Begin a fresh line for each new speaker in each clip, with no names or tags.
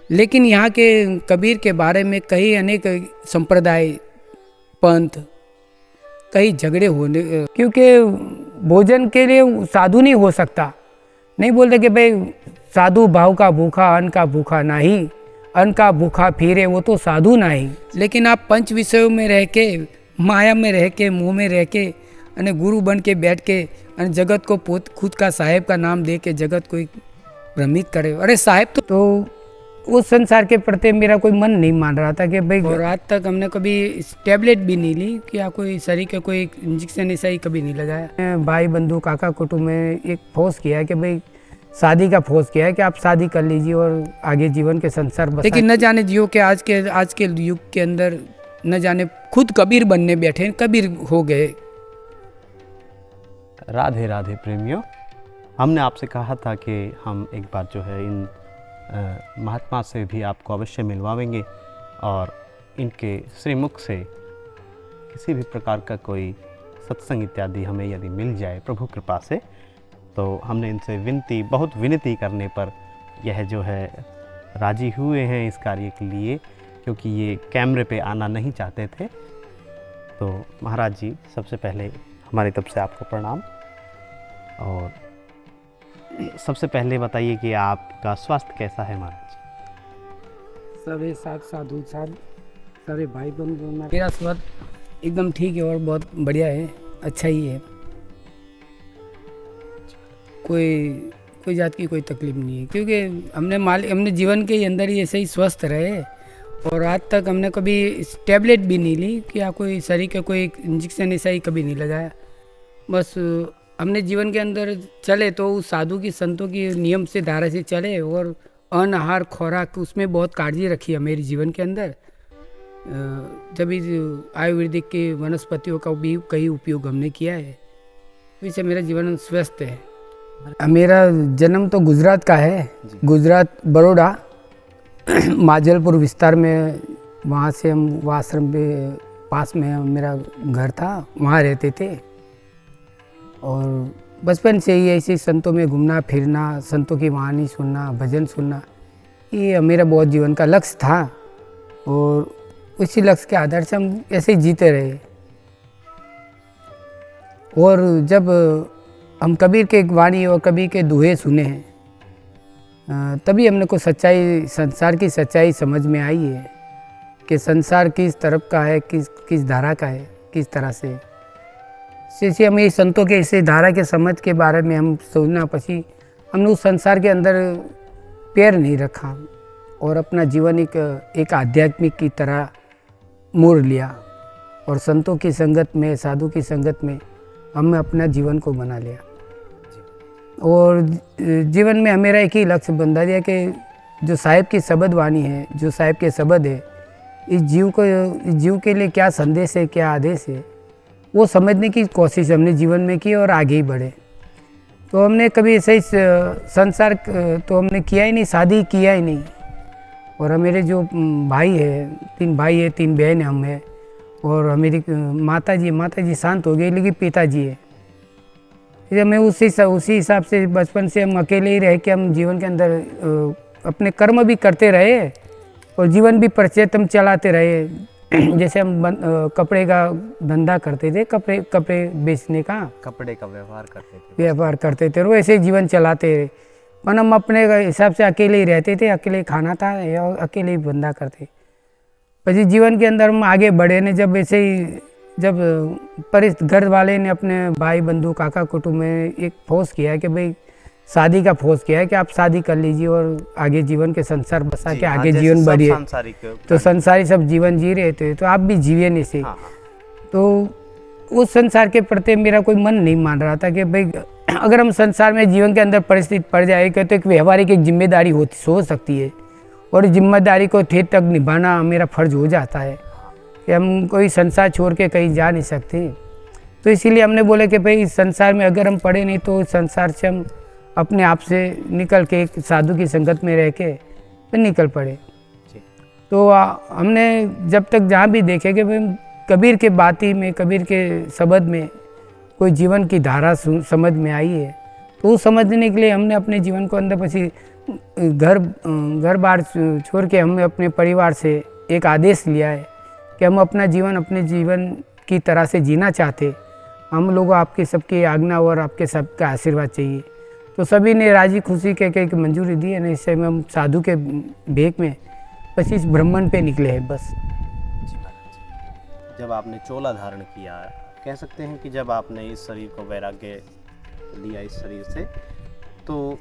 लेकिन यहाँ के कबीर के बारे में कई अनेक संप्रदाय, पंथ, कई झगड़े होने, क्योंकि भोजन के लिए साधु नहीं हो सकता। नहीं बोलते कि भाई साधु भाव का भूखा अन्न का भूखा नहीं, अन्न का भूखा फिरे वो तो साधु नहीं। लेकिन आप पंच विषयों में रह के, माया में रह के, मुँह में रह के अने गुरु बन के बैठ के अने जगत को खुद का साहेब का नाम दे के जगत को भ्रमित करे। अरे साहेब तो उस संसार के प्रति मेरा कोई मन नहीं मान रहा था कि भाई, और आज तक हमने कभी टैबलेट भी नहीं ली कि या कोई शरीर का कोई इंजेक्शन ऐसा ही कभी नहीं लगाया। भाई बंधु काका कुटुंब में एक फोर्स किया है कि भाई शादी का फोर्स किया है कि आप शादी कर लीजिए और आगे जीवन के संसार बसा। लेकिन न जाने जियो कि आज के युग के अंदर न जाने खुद कबीर बनने बैठे, कबीर हो गए।
राधे राधे प्रेमियों, हमने आपसे कहा था कि हम एक बार जो है इन महात्मा से भी आपको अवश्य मिलवाएंगे और इनके श्रीमुख से किसी भी प्रकार का कोई सत्संग इत्यादि हमें यदि मिल जाए प्रभु कृपा से, तो हमने इनसे बहुत विनती करने पर यह जो है राजी हुए हैं इस कार्य के लिए, क्योंकि ये कैमरे पे आना नहीं चाहते थे। तो महाराज जी, सबसे पहले हमारी तरफ से आपको प्रणाम। और सबसे पहले बताइए कि आपका स्वास्थ्य कैसा है महाराज?
सभी साथ साधु साथ सारे भाई बंधु, मेरा स्वास्थ्य एकदम ठीक है और बहुत बढ़िया है, अच्छा ही है। कोई जात की कोई तकलीफ नहीं है, क्योंकि हमने जीवन के अंदर ही ऐसे ही स्वस्थ रहे और आज तक हमने कभी टैबलेट भी नहीं ली कि या कोई शरीर का कोई इंजेक्शन ऐसा ही कभी नहीं लगाया। बस हमने जीवन के अंदर चले तो उस साधु की संतों की नियम से धारा से चले और अन्न आहार खुराक उसमें बहुत काळजी रखी है मेरे जीवन के अंदर। जब इस आयुर्वेदिक के वनस्पतियों का भी कई उपयोग हमने किया है, इससे मेरा जीवन स्वस्थ है। मेरा जन्म तो गुजरात का है, गुजरात बड़ौदा माजलपुर विस्तार में। वहाँ से हम वो आश्रम पे पास में मेरा घर था, वहाँ रहते थे। और बचपन से ही ऐसे संतों में घूमना फिरना, संतों की वाणी सुनना, भजन सुनना, ये मेरा बहुत जीवन का लक्ष्य था और उसी लक्ष्य के आधार से हम ऐसे ही जीते रहे। और जब हम कबीर के वाणी और कबीर के दोहे सुने हैं, तभी हमने को सच्चाई, संसार की सच्चाई समझ में आई है कि संसार किस तरफ का है, किस धारा का है, किस तरह से। जैसे हम ये संतों के इसे धारा के समझ के बारे में हम सोचना, पसी हमने उस संसार के अंदर पैर नहीं रखा और अपना जीवन एक आध्यात्मिक की तरह मोड़ लिया और संतों की संगत में, साधु की संगत में हमने अपना जीवन को बना लिया। और जीवन में मेरा एक ही लक्ष्य बंधा दिया कि जो साहिब की शब्द वाणी है, जो साहिब के शब्द है, इस जीव के लिए क्या संदेश है, क्या आदेश है, वो समझने की कोशिश हमने जीवन में की और आगे ही बढ़े। तो हमने कभी ऐसे ही संसार तो हमने किया ही नहीं, शादी किया ही नहीं। और मेरे जो भाई है, 3 भाई है, 3 बहन हम है। और मेरी माता जी शांत हो गई, लेकिन पिताजी है। फिर हमें उसी हिसाब से बचपन से हम अकेले ही रह के हम जीवन के अंदर अपने कर्म भी करते रहे और जीवन भी प्रचेतन चलाते रहे। जैसे हम कपड़े का धंधा करते थे, कपड़े बेचने का,
कपड़े का व्यापार करते
थे, वैसे ही जीवन चलाते रहे। पर हम अपने हिसाब से अकेले ही रहते थे, अकेले खाना था या अकेले ही धंधा करते। पर जीवन के अंदर हम आगे बढ़े ने, जब ऐसे ही जब घर वाले ने अपने भाई बंधु काका कुटुंब में एक फोर्स किया है कि भाई शादी का फोर्स किया है कि आप शादी कर लीजिए और आगे जीवन के संसार बसा के आगे जीवन बढ़िए। तो संसारी सब जीवन जी रहे थे, तो आप भी जीविए नहीं से। तो उस संसार के प्रति मेरा कोई मन नहीं मान रहा था कि भाई अगर हम संसार में जीवन के अंदर परिस्थिति पड़ जाए तो एक व्यवहारिक एक जिम्मेदारी हो सकती है और जिम्मेदारी को ठेठ तक निभाना मेरा फर्ज हो जाता है कि हम कोई संसार छोड़ के कहीं जा नहीं सकते। तो इसीलिए हमने बोला कि भाई इस संसार में अगर हम पढ़े नहीं तो संसार से हम अपने आप से निकल के एक साधु की संगत में रह के फिर निकल पड़े। तो हमने जब तक जहाँ भी देखे कि भाई कबीर के बाती में, कबीर के शब्द में कोई जीवन की धारा समझ में आई है, तो वो समझने के लिए हमने अपने जीवन को अंदर પછી घर बार छोड़ के हमने अपने परिवार से एक आदेश लिया है कि हम अपना जीवन अपने जीवन की तरह से जीना चाहते। हम लोगों आपके सबकी आज्ञा और आपके सबका आशीर्वाद चाहिए। तो सभी ने राजी खुशी कह के मंजूरी दी है। इस समय हम साधु के भेक में बस इस ब्रह्मांड पे निकले हैं बस।
जी महाराज जी, जब आपने चोला धारण किया, कह सकते हैं कि जब आपने इस शरीर को वैराग्य लिया इस शरीर से, तो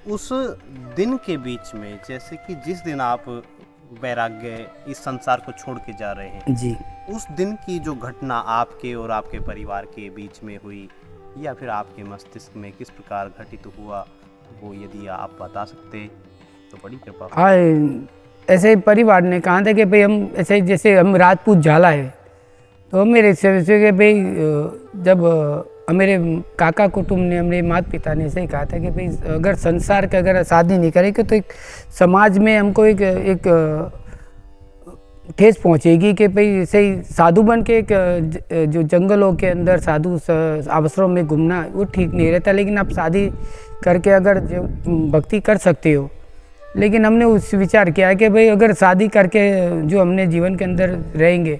उस दिन के बीच में, जैसे कि जिस दिन आप वैराग्य इस संसार को छोड़ के जा रहे हैं
जी,
उस दिन की जो घटना आपके और आपके परिवार के बीच में हुई या फिर आपके मस्तिष्क में किस प्रकार घटित हुआ, वो यदि आप बता सकते तो बड़ी कृपा।
हाँ, ऐसे ही परिवार ने कहा था कि भाई हम ऐसे जैसे हम राजपूत झाला है, तो मेरे से कि भाई जब मेरे काका कुटुंब ने, मेरे माता पिता ने ऐसे ही कहा था कि भाई अगर संसार का अगर शादी नहीं करेंगे तो एक समाज में हमको एक ठेस पहुंचेगी कि भाई सही साधु बन के एक जो जंगलों के अंदर साधु अवसरों में घूमना वो ठीक नहीं रहता। लेकिन आप शादी करके अगर जो भक्ति कर सकते हो, लेकिन हमने उस विचार किया कि भाई अगर शादी करके जो हमने जीवन के अंदर रहेंगे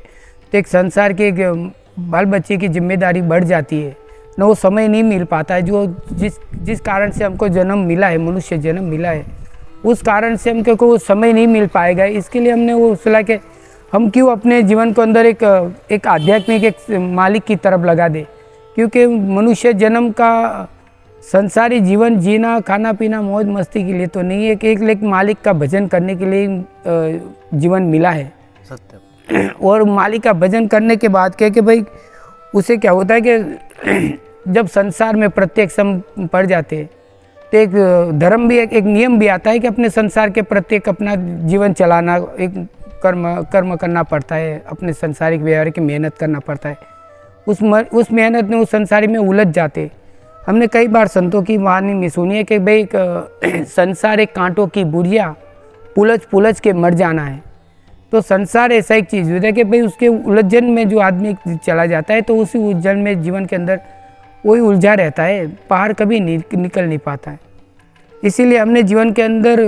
तो एक संसार के एक बाल बच्चे की जिम्मेदारी बढ़ जाती है न, वो समय नहीं मिल पाता है। जो जिस कारण से हमको जन्म मिला है, मनुष्य जन्म मिला है, उस कारण से हमको वो समय नहीं मिल पाएगा। इसके लिए हमने वो सोचा कि हम क्यों अपने जीवन को अंदर एक आध्यात्मिक एक मालिक की तरफ लगा दे, क्योंकि मनुष्य जन्म का संसारी जीवन जीना खाना पीना मौज मस्ती के लिए तो नहीं है, कि एक मालिक का भजन करने के लिए जीवन मिला है।
सत्य।
और मालिक का भजन करने के बाद कह के भाई उसे क्या होता है कि जब संसार में प्रत्येक सम पड़ जाते हैं तो एक धर्म भी एक नियम भी आता है कि अपने संसार के प्रत्येक अपना जीवन चलाना, एक कर्म करना पड़ता है, अपने संसारिक व्यवहार की मेहनत करना पड़ता है। उस मेहनत में उस संसारी में उलझ जाते। हमने कई बार संतों की वाणी में सुनी है कि भाई संसार एक कांटों की बुढ़िया, पुलझ के मर जाना है। तो संसार ऐसा एक चीज़ होता है कि भाई उसके उलझन में जो आदमी चला जाता है तो उसी उलझन में जीवन के अंदर वही उलझा रहता है, बाहर कभी निकल नहीं पाता है। इसीलिए हमने जीवन के अंदर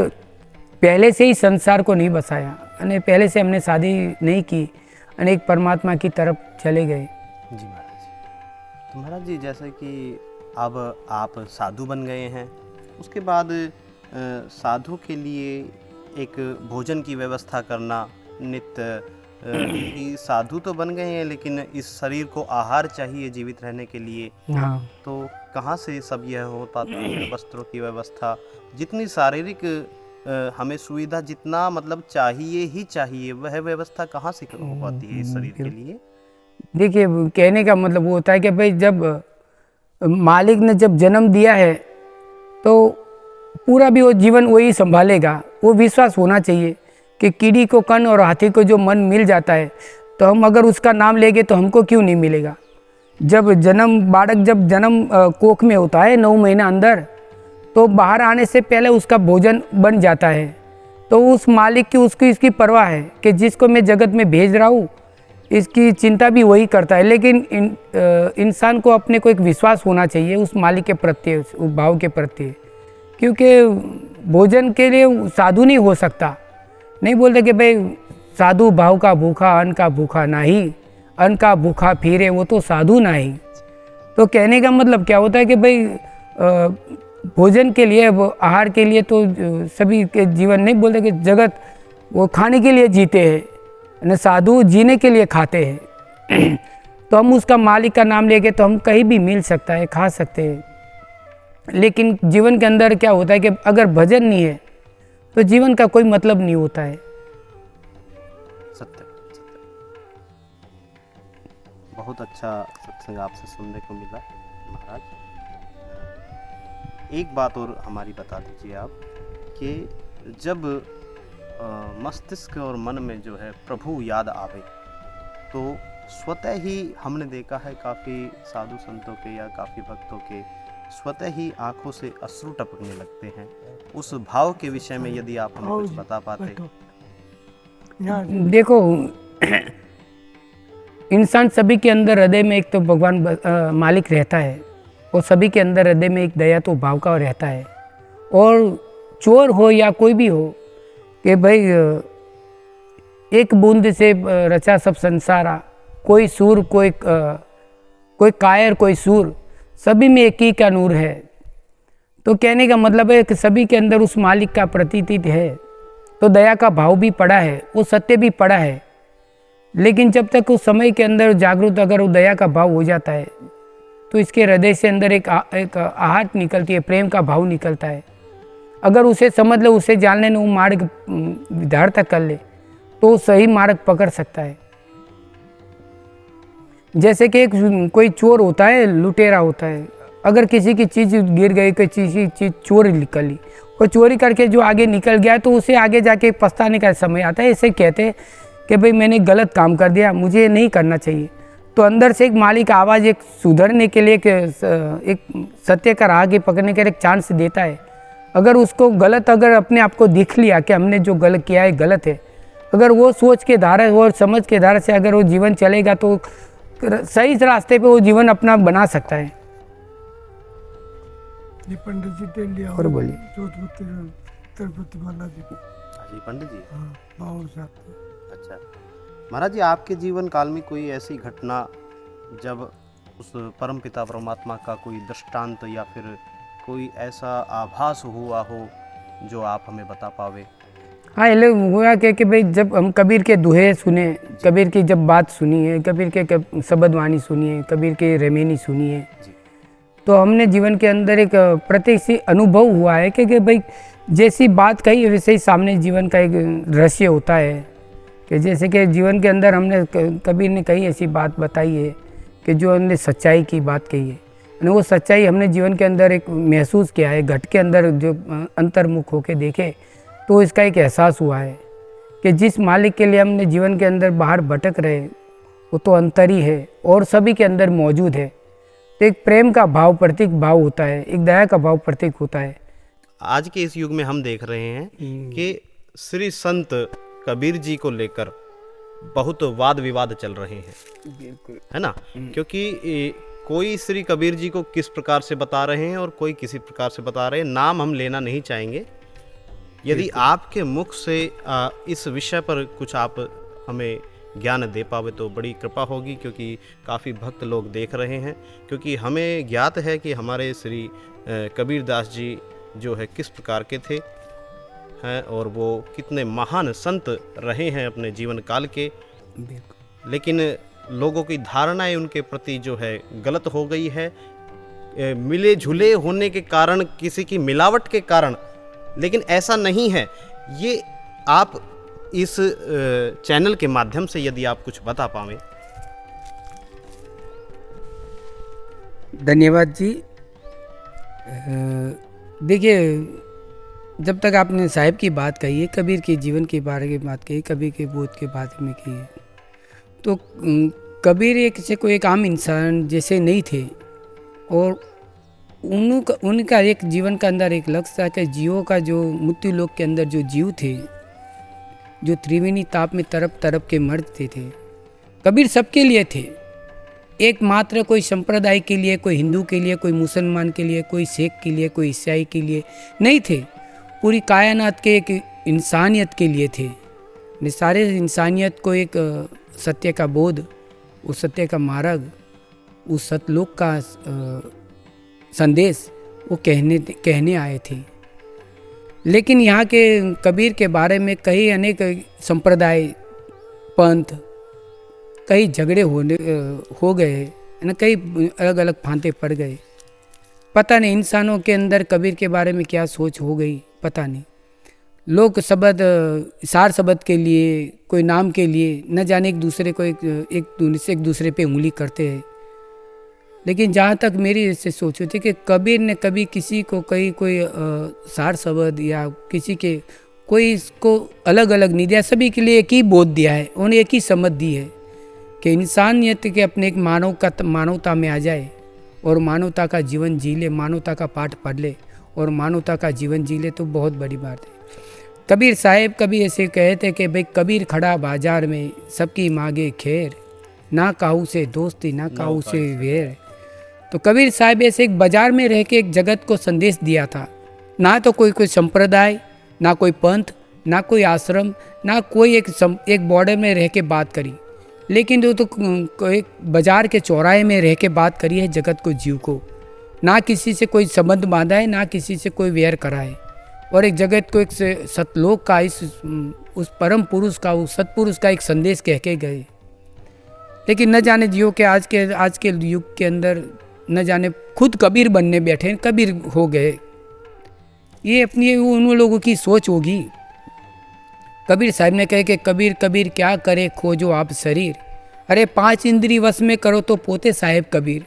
पहले से ही संसार को नहीं बसाया, यानी पहले से हमने शादी नहीं की, अनेक परमात्मा की तरफ चले गए।
जी महाराज जी, तो महाराज जी जैसे कि अब आप साधु बन गए हैं, उसके बाद साधु के लिए एक भोजन की व्यवस्था करना नित्य, कि साधु तो बन गए हैं लेकिन इस शरीर को आहार चाहिए जीवित रहने के लिए।
हाँ,
तो कहाँ से सब यह हो पाता है? वस्त्रों की व्यवस्था, जितनी शारीरिक हमें सुविधा जितना मतलब चाहिए ही चाहिए, वह व्यवस्था कहाँ से हो पाती है इस शरीर के लिए?
देखिए कहने का मतलब वो होता है कि भाई जब मालिक ने जब जन्म दिया है तो पूरा भी वो जीवन वही संभालेगा। वो विश्वास होना चाहिए कि कीड़ी को कण और हाथी को जो मन मिल जाता है, तो हम अगर उसका नाम लेंगे तो हमको क्यों नहीं मिलेगा। जब बालक जब जन्म कोख में होता है 9 महीना अंदर, तो बाहर आने से पहले उसका भोजन बन जाता है। तो उस मालिक की उसकी इसकी परवाह है कि जिसको मैं जगत में भेज रहा हूँ इसकी चिंता भी वही करता है। लेकिन इंसान को अपने को एक विश्वास होना चाहिए उस मालिक के प्रति, उस भाव के प्रति, क्योंकि भोजन के लिए साधु नहीं हो सकता। नहीं बोलते कि भाई साधु भाव का भूखा अन्न का भूखा नहीं, अन्न का भूखा फिरे वो तो साधु नहीं। तो कहने का मतलब क्या होता है कि भाई भोजन के लिए, आहार के लिए तो सभी के जीवन नहीं बोलते कि जगत वो खाने के लिए जीते हैं, न साधु जीने के लिए खाते हैं। तो हम उसका मालिक का नाम लेके तो हम कहीं भी मिल सकता है, खा सकते हैं। लेकिन जीवन के अंदर क्या होता है कि अगर भजन नहीं है तो जीवन का कोई मतलब नहीं होता है।
सत्य। बहुत अच्छा सत्संग आपसे सुनने को मिला महाराज। एक बात और हमारी बता दीजिए आप कि जब मस्तिष्क और मन में जो है प्रभु याद आवे तो स्वतः ही हमने देखा है काफ़ी साधु संतों के या काफ़ी भक्तों के स्वतः ही आंखों से अश्रु टपकने लगते हैं। उस भाव के विषय में यदि आप हमें कुछ बता पाते।
देखो इंसान सभी के अंदर हृदय में एक तो भगवान मालिक रहता है, और सभी के अंदर हृदय में एक दया तो भाव का रहता है। और चोर हो या कोई भी हो कि भाई एक बूंद से रचा सब संसारा, कोई सूर कोई कायर कोई सूर, सभी में एक ही का नूर है। तो कहने का मतलब है कि सभी के अंदर उस मालिक का प्रतीत है। तो दया का भाव भी पड़ा है, वो सत्य भी पड़ा है। लेकिन जब तक उस समय के अंदर जागरूक अगर वो दया का भाव हो जाता है तो इसके हृदय से अंदर एक आहट निकलती है, प्रेम का भाव निकलता है। अगर उसे समझ ले, उसे जान लेने, वो मार्ग विधार कर ले तो सही मार्ग पकड़ सकता है। जैसे कि कोई चोर होता है, लुटेरा होता है, अगर किसी की चीज़ गिर गई, कोई चीज़ चोरी निकल ली और चोरी करके जो आगे निकल गया तो उसे आगे जाके पछताने का समय आता है। इसे कहते हैं कि भाई मैंने गलत काम कर दिया, मुझे नहीं करना चाहिए। तो अंदर से एक मालिक आवाज़ एक सुधरने के लिए एक सत्य का राह के पकड़ने के लिए एक चांस देता है। अगर उसको गलत अगर अपने आप को दिख लिया कि हमने जो गलत किया है गलत है, अगर वो सोच के धारा और समझ के धारा से अगर वो जीवन चलेगा तो सही रास्ते पे वो जीवन अपना बना सकता है।
जी पंडित जी टेल लिया
और बोलिए।
तिरुपति महाराज जी।
जी पंडित जी।
हाँ, बाबू साहब।
अच्छा महाराज जी, आपके जीवन काल में कोई ऐसी घटना जब उस परम पिता परमात्मा का कोई दृष्टांत या फिर कोई ऐसा आभास हुआ हो जो आप हमें बता पावे?
हाँ, ये हुआ कि भाई जब हम कबीर के दोहे सुने, कबीर की जब बात सुनी है, कबीर के शब्द वाणी सुनी है, कबीर के रेमेनी सुनी है, तो हमने जीवन के अंदर एक प्रत्यक्ष अनुभव हुआ है कि भाई जैसी बात कही है वैसे ही सामने जीवन का एक रहस्य होता है। कि जैसे कि जीवन के अंदर हमने कबीर ने कई ऐसी बात बताई है कि जो हमने सच्चाई की बात कही है, यानी वो सच्चाई हमने जीवन के अंदर एक महसूस किया है, घट के अंदर जो अंतर्मुख होके देखे तो इसका एक एहसास हुआ है कि जिस मालिक के लिए हमने जीवन के अंदर बाहर भटक रहे वो तो अंतर ही है और सभी के अंदर मौजूद है। तो एक प्रेम का भाव प्रतीक भाव होता है, एक दया का भाव प्रतीक होता है।
आज के इस युग में हम देख रहे हैं कि श्री संत कबीर जी को लेकर बहुत वाद विवाद चल रहे हैं,
बिल्कुल
है ना? क्योंकि कोई श्री कबीर जी को किस प्रकार से बता रहे हैं और कोई किसी प्रकार से बता रहे हैं, नाम हम लेना नहीं चाहेंगे। यदि आपके मुख से इस विषय पर कुछ आप हमें ज्ञान दे पावे तो बड़ी कृपा होगी, क्योंकि काफ़ी भक्त लोग देख रहे हैं। क्योंकि हमें ज्ञात है कि हमारे श्री कबीर दास जी जो है किस प्रकार के थे हैं और वो कितने महान संत रहे हैं अपने जीवन काल के। लेकिन लोगों की धारणाएं उनके प्रति जो है गलत हो गई है, मिले झुले होने के कारण, किसी की मिलावट के कारण। लेकिन ऐसा नहीं है। ये आप इस चैनल के माध्यम से यदि आप कुछ बता पाएं।
धन्यवाद जी। देखिए, जब तक आपने साहिब की बात कही है, कबीर के जीवन के बारे में बात कही, कबीर के बोध के बारे में की है, तो कबीर एक से कोई एक आम इंसान जैसे नहीं थे और उनका एक जीवन के अंदर एक लक्ष्य था कि जीवों का जो मृत्यु लोक के अंदर जो जीव थे, जो त्रिवेणी ताप में तड़प तड़प के मरते थे, कबीर सबके लिए थे। एकमात्र कोई संप्रदाय के लिए, कोई हिंदू के लिए, कोई मुसलमान के लिए, कोई सिख के लिए, कोई ईसाई के लिए नहीं थे। पूरी कायनात के एक इंसानियत के लिए थे। सारे इंसानियत को एक सत्य का बोध, उस सत्य का मार्ग, उस सतलोक का संदेश वो कहने आए थे। लेकिन यहाँ के कबीर के बारे में कई अनेक संप्रदाय, पंथ, कई झगड़े हो गए ना, कई अलग अलग फांते पड़ गए। पता नहीं इंसानों के अंदर कबीर के बारे में क्या सोच हो गई, पता नहीं। लोग शब्द, सार शब्द के लिए, कोई नाम के लिए न जाने एक दूसरे को एक दूसरे पे उंगली करते हैं। लेकिन जहाँ तक मेरी इससे सोच होती कि कबीर ने कभी किसी को कोई सार शब्द या किसी के कोई इसको अलग अलग नहीं दिया, सभी के लिए एक ही बोध दिया है, उन्हें एक ही समझ दी है कि इंसानियत के अपने एक मानवता में आ जाए और मानवता का जीवन जी ले, मानवता का पाठ पढ़ ले और मानवता का जीवन जी ले, तो बहुत बड़ी बात है। कबीर साहेब कभी ऐसे कहते कि भाई कबीर खड़ा बाजार में सबकी मांगे खैर, ना काहू से दोस्ती ना काहू से वेर। तो कबीर साहब ऐसे एक बाजार में रह के एक जगत को संदेश दिया था। ना तो कोई संप्रदाय, ना कोई पंथ, ना कोई आश्रम, ना कोई एक बॉर्डर में रह के बात करी, लेकिन जो तो एक बाजार के चौराहे में रह के बात करी है जगत को, जीव को। ना किसी से कोई संबंध बांधा है, ना किसी से कोई वैर करा है, और एक जगत को एक सतलोक का उस परम पुरुष का, उस सतपुरुष का एक संदेश कह के गए। लेकिन न जाने जियो के आज के युग के अंदर न जाने खुद कबीर बनने बैठे, कबीर हो गए। ये अपनी उन लोगों की सोच होगी। कबीर साहब ने कहे कि कबीर कबीर क्या करे खोजो आप शरीर, अरे 5 इंद्री वश में करो तो पोते साहेब कबीर।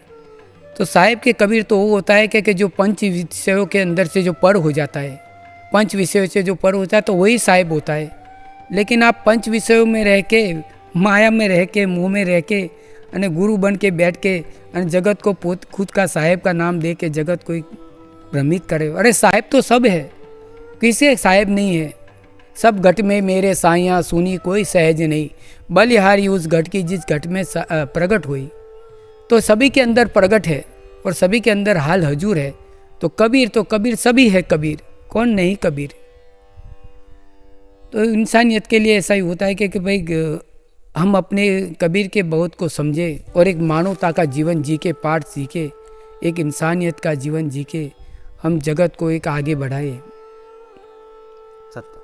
तो साहेब के कबीर तो वो होता है कि जो पंच विषयों के अंदर से जो पर हो जाता है, पंच विषयों से जो पर होता है तो वही साहेब होता है। लेकिन आप पंच विषयों में रह के, माया में रह के, मुँह में रह के, अने गुरु बन के बैठ के अने जगत को खुद का साहेब का नाम दे के जगत को भ्रमित करे। अरे साहेब तो सब है, किसी साहेब नहीं है। सब घट में मेरे साइयाँ सुनी कोई सहज नहीं, बलिहारी उस घट की जिस घट में प्रकट हुई। तो सभी के अंदर प्रकट है और सभी के अंदर हाल हजूर है। तो कबीर सभी है कबीर, कौन नहीं कबीर। तो इंसानियत के लिए ऐसा ही होता है कि भाई हम अपने कबीर के बहुत को समझे और एक मानवता का जीवन जी के, पाठ सीखे, एक इंसानियत का जीवन जी के हम जगत को एक आगे बढ़ाए।
सत्य,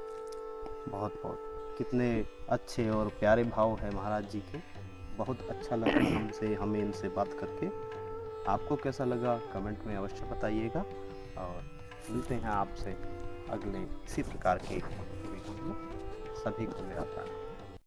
बहुत कितने अच्छे और प्यारे भाव है महाराज जी के। बहुत अच्छा लगा हमें इनसे बात करके। आपको कैसा लगा कमेंट में अवश्य बताइएगा, और मिलते हैं आपसे अगले इसी प्रकार के वीडियो में। सभी को मेरा प्यार।